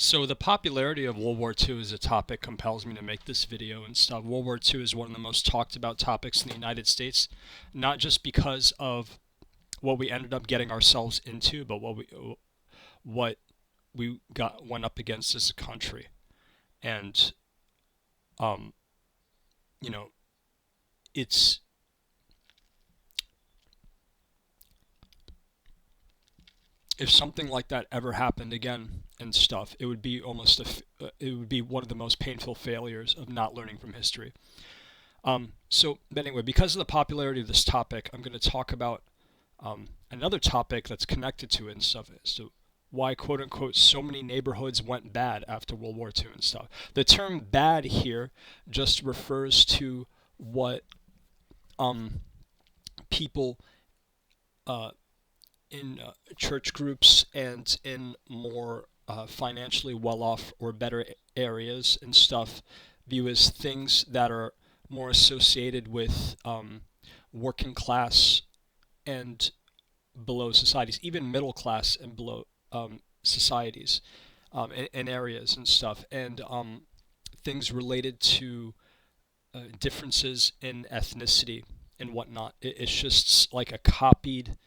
So the popularity of World War II as a topic compels me to make this video and stuff. World War II is one of the most talked about topics in the United States, not just because of what we ended up getting ourselves into, but what we got went up against as a country. And um, you know, it's if something like that ever happened again and stuff, it would be it would be one of the most painful failures of not learning from history. But anyway, because of the popularity of this topic, I'm going to talk about another topic that's connected to it and stuff. So why, quote unquote, so many neighborhoods went bad after World War II and stuff. The term bad here just refers to what um, people uh, in church groups and in more financially well-off or better areas and stuff view as things that are more associated with working class and below societies, even middle class and below societies and areas and stuff, and things related to differences in ethnicity and whatnot. It's just like a copied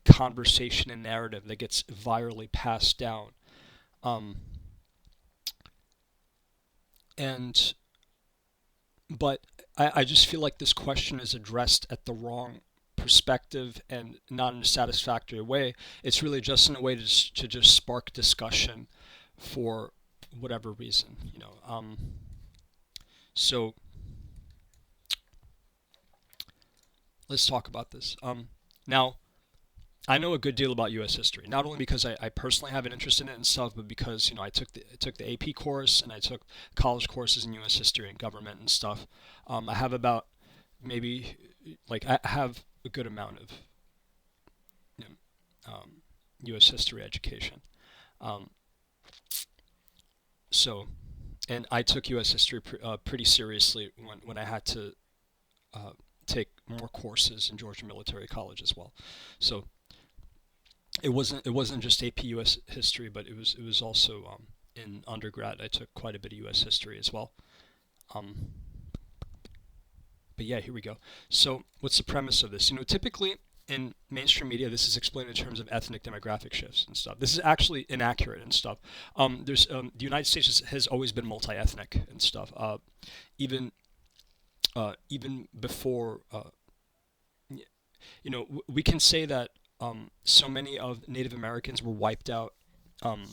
conversation and narrative that gets virally passed down. Um, and but I just feel like this question is addressed at the wrong perspective and not in a satisfactory way. It's really just in a way to just spark discussion for whatever reason, you know. So let's talk about this. Now, I know a good deal about U.S. history, not only because I personally have an interest in it and stuff, but because I took the AP course and I took college courses in U.S. history and government and stuff. I have about maybe I have a good amount of you U.S. history education. Um, so, and I took U.S. history pretty seriously when I had to uh, take more courses in Georgia Military College as well. So it wasn't just AP U.S. history, but it was also in undergrad. I took quite a bit of U.S. history as well. Um, but yeah, here we go. So what's the premise of this? Typically in mainstream media, this is explained in terms of ethnic demographic shifts and stuff. This is actually inaccurate and stuff. There's The United States has always been multi-ethnic and stuff. Even even before, we can say that so many of Native Americans were wiped out um,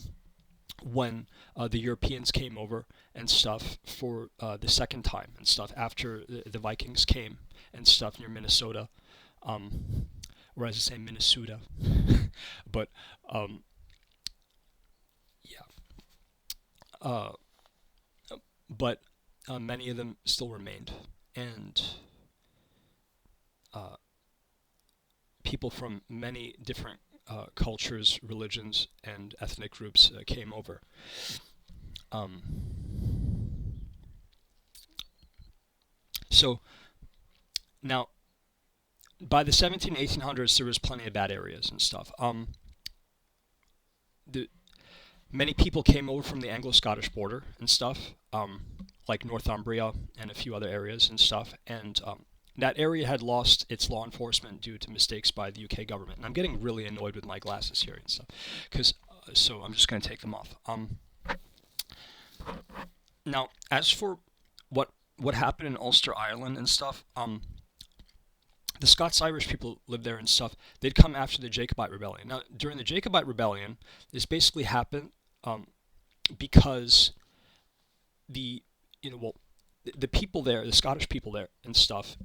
when the Europeans came over and stuff for the second time and stuff after the Vikings came and stuff near Minnesota, um, or as I say Minnesota, but um, yeah, uh, but many of them still remained, and uh, people from many different cultures, religions, and ethnic groups came over. Um, so now, by the 17, 1800s, there was plenty of bad areas and stuff. The Many people came over from the Anglo-Scottish border and stuff, like Northumbria and a few other areas and stuff, and that area had lost its law enforcement due to mistakes by the UK government. And I'm getting really annoyed with my glasses here and stuff, because so I'm just going to take them off. Now, as for what happened in Ulster, Ireland, and stuff, the Scots-Irish people lived there and stuff. They'd come after the Jacobite Rebellion. Now, during the Jacobite Rebellion, this basically happened because the well, the people there, the Scottish people there and stuff,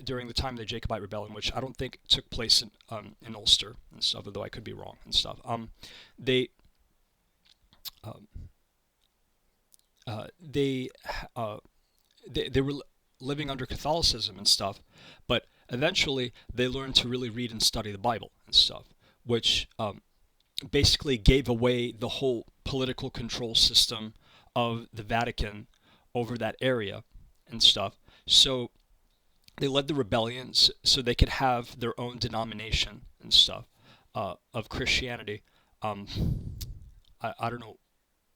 during the time of the Jacobite Rebellion, which I don't think took place in Ulster and stuff, although I could be wrong and stuff. They um, uh, they uh, they were living under Catholicism and stuff, but eventually they learned to really read and study the Bible and stuff, which basically gave away the whole political control system of the Vatican over that area and stuff. So they led the rebellions so they could have their own denomination and stuff of Christianity. Um, I don't know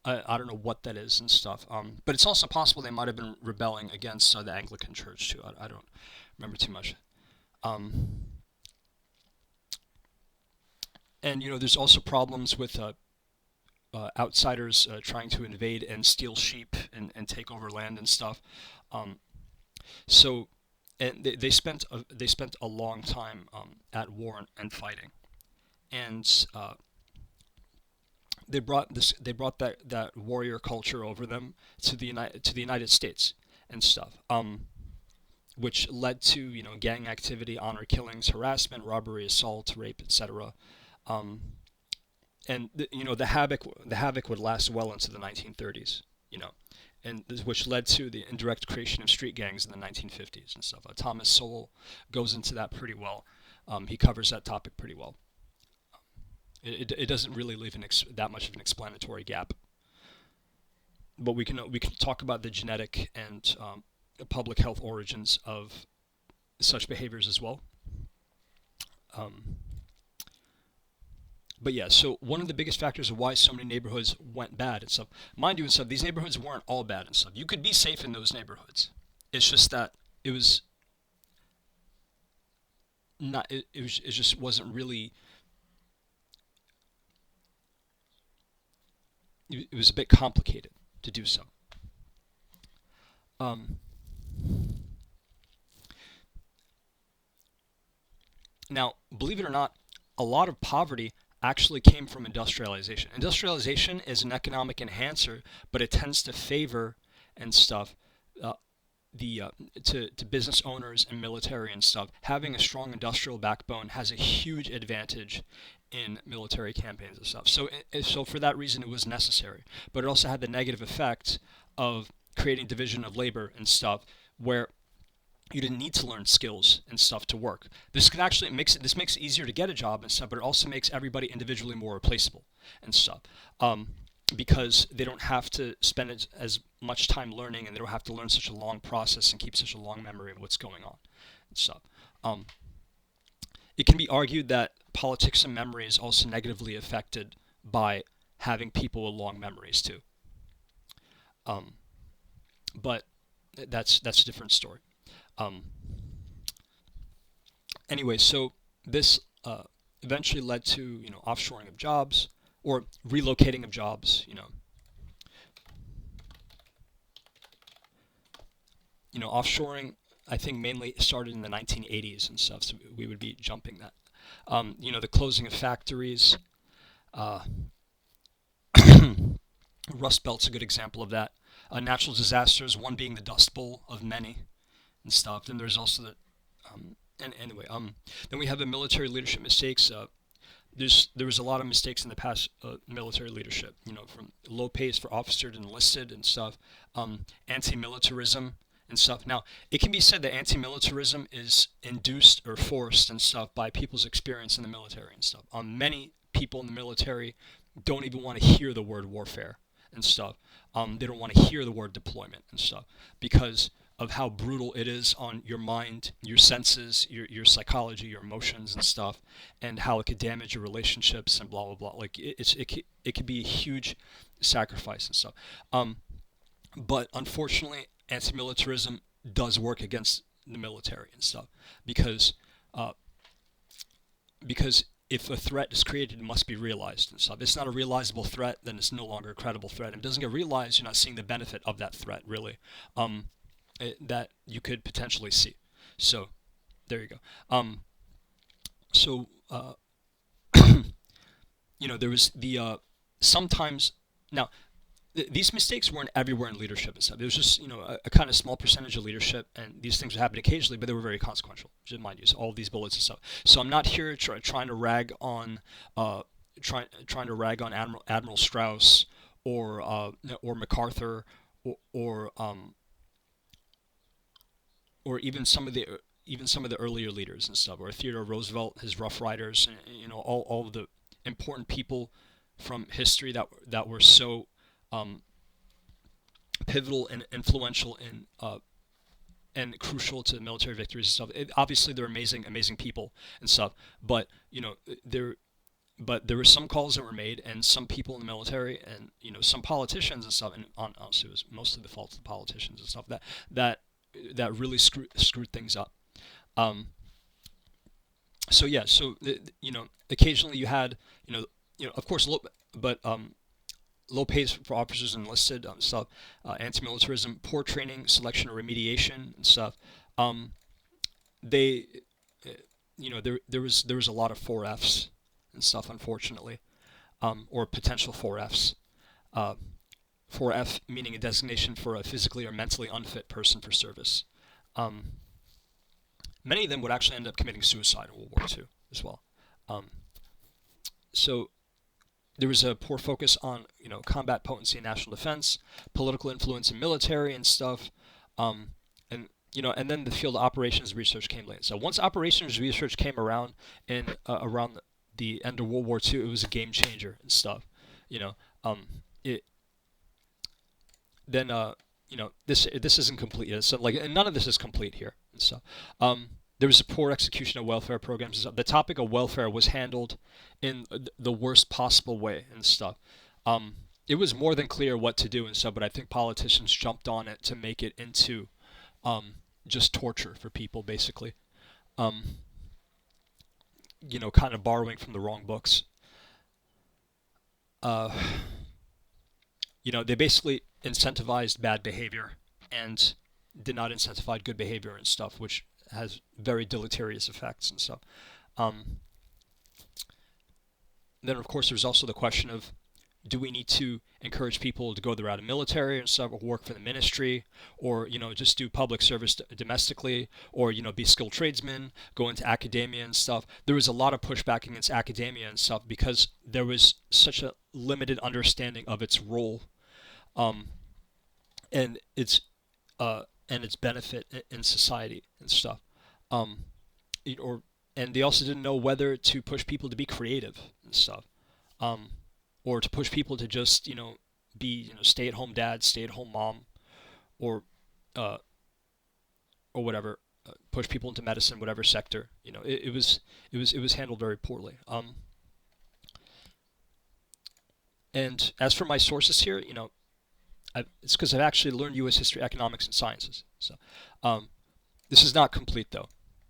I don't know what that is and stuff. But it's also possible they might have been rebelling against the Anglican Church too. I don't remember too much. Um, and there's also problems with outsiders trying to invade and steal sheep and take over land and stuff. Um, so and they spent a long time at war and fighting, and they brought that warrior culture over them to the United States and stuff. Which led to gang activity, honor killings, harassment, robbery, assault, rape, etc. Um, and the havoc would last well into the 1930s. You know, and which led to the indirect creation of street gangs in the 1950s and stuff. Thomas Sowell goes into that pretty well. He covers that topic pretty well. It doesn't really leave that much of an explanatory gap. But we can talk about the genetic and public health origins of such behaviors as well. Um, but yeah, so one of the biggest factors of why so many neighborhoods went bad and stuff, mind you and stuff, these neighborhoods weren't all bad and stuff. You could be safe in those neighborhoods. It's just that it was not. It just wasn't really. It was a bit complicated to do so. Um, Now, believe it or not, a lot of poverty actually came from industrialization. Industrialization is an economic enhancer, but it tends to favor and stuff uh, the to business owners and military and stuff. Having a strong industrial backbone has a huge advantage in military campaigns and stuff. So for that reason, it was necessary. But it also had the negative effect of creating division of labor and stuff, where you didn't need to learn skills and stuff to work. This makes it easier to get a job and stuff, but it also makes everybody individually more replaceable and stuff. Because they don't have to spend as much time learning, and they don't have to learn such a long process and keep such a long memory of what's going on and stuff. Um, it can be argued that politics and memory is also negatively affected by having people with long memories too. Um, but that's a different story. Um, anyway, so this eventually led to offshoring of jobs or relocating of jobs. Offshoring I think mainly started in the 1980s and stuff. So we would be jumping that. The closing of factories. Uh, Rust Belt's a good example of that. Natural disasters, one being the Dust Bowl of many and stuff. Then there's also and anyway, then we have the military leadership mistakes. There was a lot of mistakes in the past military leadership. From low pays for officers and enlisted and stuff, anti-militarism and stuff. Now, it can be said that anti-militarism is induced or forced and stuff by people's experience in the military and stuff. Many people in the military don't even want to hear the word warfare and stuff. They don't want to hear the word deployment and stuff because of how brutal it is on your mind, your senses, your psychology, your emotions and stuff, and how it could damage your relationships and blah blah blah. Like it could be a huge sacrifice and stuff. But unfortunately, anti-militarism does work against the military and stuff because uh, because if a threat is created, it must be realized and stuff. If it's not a realizable threat, then it's no longer a credible threat. If it doesn't get realized, you're not seeing the benefit of that threat really. That you could potentially see. So there you go. So there was sometimes now these mistakes weren't everywhere in leadership and stuff. It was just a kind of small percentage of leadership, and these things would happen occasionally, but they were very consequential. Just mind you, so all these bullets and stuff. So I'm not here trying to rag on trying to rag on Admiral Strauss or MacArthur or even some of the earlier leaders and stuff, or Theodore Roosevelt, his Rough Riders, and all of the important people from history that were so pivotal and influential in and crucial to military victories and stuff. Obviously, they're amazing people and stuff, but they're but there were some calls that were made, and some people in the military, and some politicians and stuff, and honestly, it was mostly the fault of the politicians and stuff that that really screwed things up. Um, so yeah, so occasionally you had of course low, but low pays for officers enlisted stuff, anti-militarism, poor training, selection, or remediation and stuff. Um, they there was a lot of 4Fs and stuff, unfortunately, or potential 4Fs. Uh, 4F meaning a designation for a physically or mentally unfit person for service. Um, Many of them would actually end up committing suicide in World War II as well. Um, so there was a poor focus on combat potency and national defense, political influence in military and stuff, and and then the field operations research came late. So once operations research came around in around the end of World War II, it was a game changer and stuff. You know, it then this isn't complete yet. So and none of this is complete here and stuff. There was a poor execution of welfare programs and stuff. The topic of welfare was handled in the worst possible way and stuff. It was more than clear what to do and stuff, but I think politicians jumped on it to make it into just torture for people, basically. Um, kind of borrowing from the wrong books. Uh, they basically incentivized bad behavior and did not incentivize good behavior and stuff, which has very deleterious effects and stuff. Um, then, of course, there's also the question of, do we need to encourage people to go the route of military and stuff, or work for the ministry, or just do public service domestically, or be skilled tradesmen, go into academia and stuff. There was a lot of pushback against academia and stuff because there was such a limited understanding of its role, um, and its benefit in society and stuff. Um, or and they also didn't know whether to push people to be creative and stuff. Um, or to push people to just be stay-at-home dad, stay-at-home mom, or uh, or whatever, push people into medicine, whatever sector. It was handled very poorly. And as for my sources here, it's because I've actually learned U.S. history, economics, and sciences. So this is not complete though.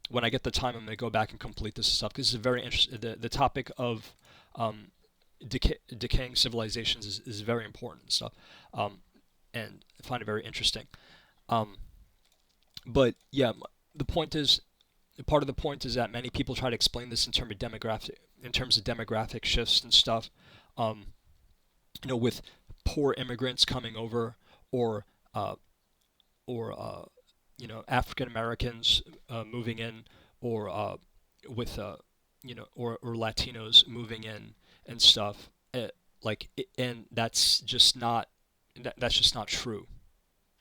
When I get the time, I'm going to go back and complete this stuff because this is very interesting. The topic of decaying civilizations is very important and stuff, and I find it very interesting. Um, but yeah, the point is, part of the point is that many people try to explain this in terms of demographic shifts and stuff. Um, with poor immigrants coming over, or uh, or African Americans moving in, or with or Latinos moving in and stuff. And that's just not that's just not true.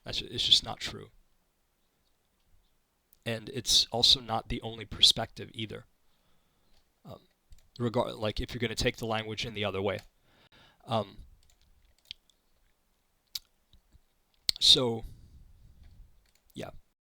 It's just not true, and it's also not the only perspective either. Um, if you're going to take the language in the other way. Um, so